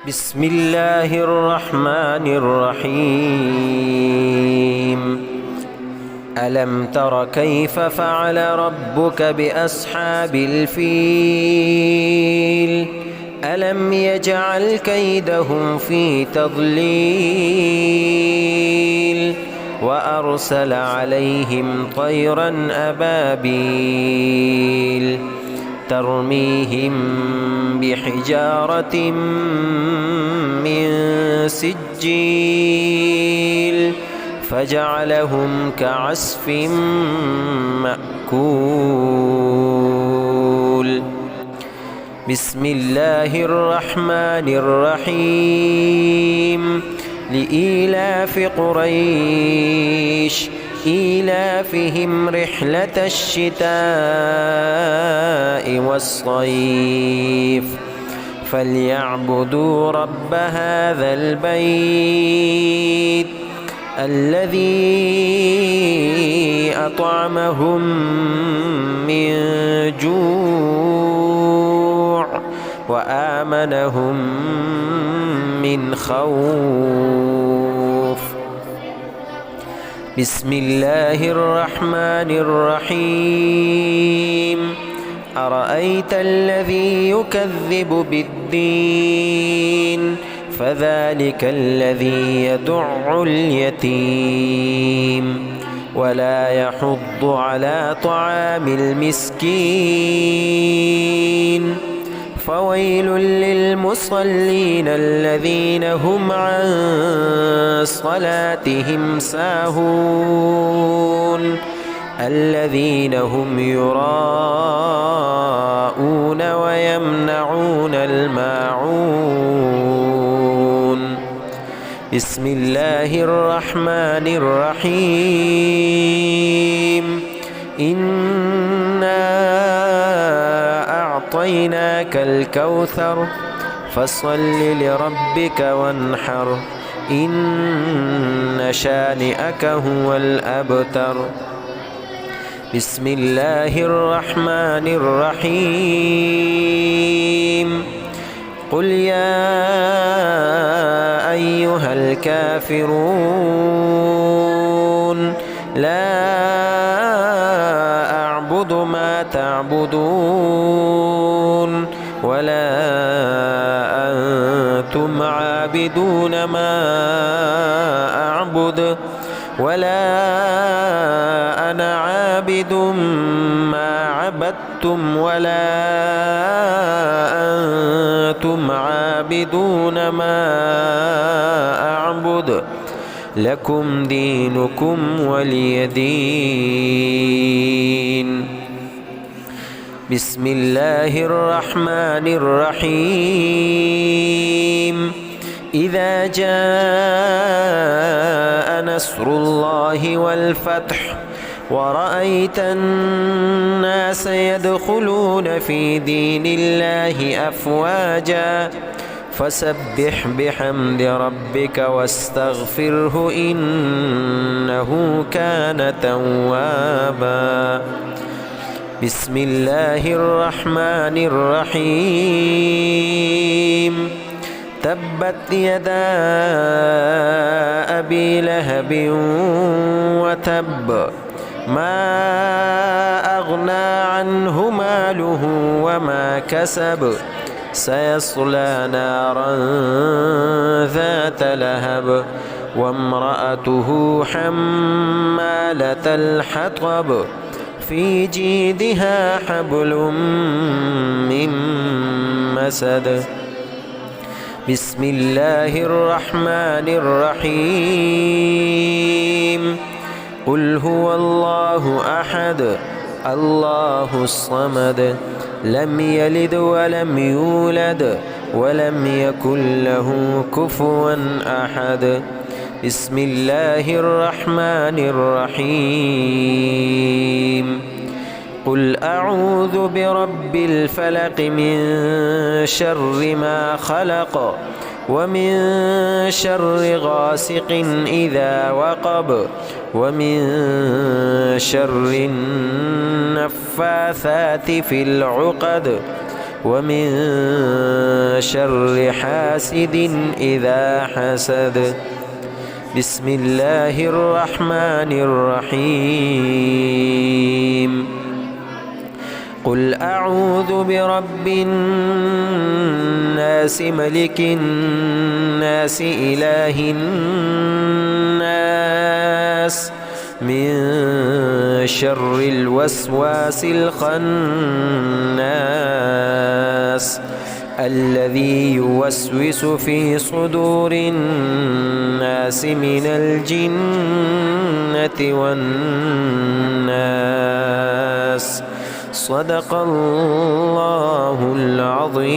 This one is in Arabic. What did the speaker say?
بسم الله الرحمن الرحيم. ألم تر كيف فعل ربك بأصحاب الفيل؟ ألم يجعل كيدهم في تضليل وأرسل عليهم طيرا أبابيل ترميهم بحجارة من سجيل فجعلهم كعصف مأكول. بسم الله الرحمن الرحيم. لإيلاف قريش إيلافهم رحلة الشتاء والصيف فليعبدوا رب هذا البيت الذي أطعمهم من جوع وآمنهم من خوف. بسم الله الرحمن الرحيم. أرأيت الذي يكذب بالدين فذلك الذي يدع اليتيم ولا يحض على طعام المسكين فويل للمصلين الذين هم عن صلاتهم ساهون الذين هم يراءون ويمنعون الماعون. بسم الله الرحمن الرحيم. إنا أعطيناك الكوثر فصل لربك وانحر إن شانئك هو الأبتر. بسم الله الرحمن الرحيم. قل يا أيها الكافرون لا أعبد ما تعبدون ولا أنتم عابدون ما أعبد ولا أنا عابد ما عبدتم ولا أنتم عابدون ما أعبد لكم دينكم ولي دين. بسم الله الرحمن الرحيم. إذا جاء نصر الله والفتح ورأيت الناس يدخلون في دين الله أفواجا فسبح بحمد ربك واستغفره إنه كان توابا. بسم الله الرحمن الرحيم. تبت يدا أبي لهب وتب ما أغنى عنه ماله وما كسب سيصلى نارا ذات لهب وامرأته حمالة الحطب في جيدها حبل من مسد. بسم الله الرحمن الرحيم. قل هو الله أحد الله الصمد لم يلد ولم يولد ولم يكن له كفوا أحد. بسم الله الرحمن الرحيم. قل أعوذ برب الفلق من شر ما خلق ومن شر غاسق إذا وقب ومن شر النفاثات في العقد ومن شر حاسد إذا حسد. بسم الله الرحمن الرحيم. قل أعوذ برب الناس ملك الناس إله الناس من شر الوسواس الخناس الذي يوسوس في صدور الناس من الجنة والناس. صدق الله العظيم.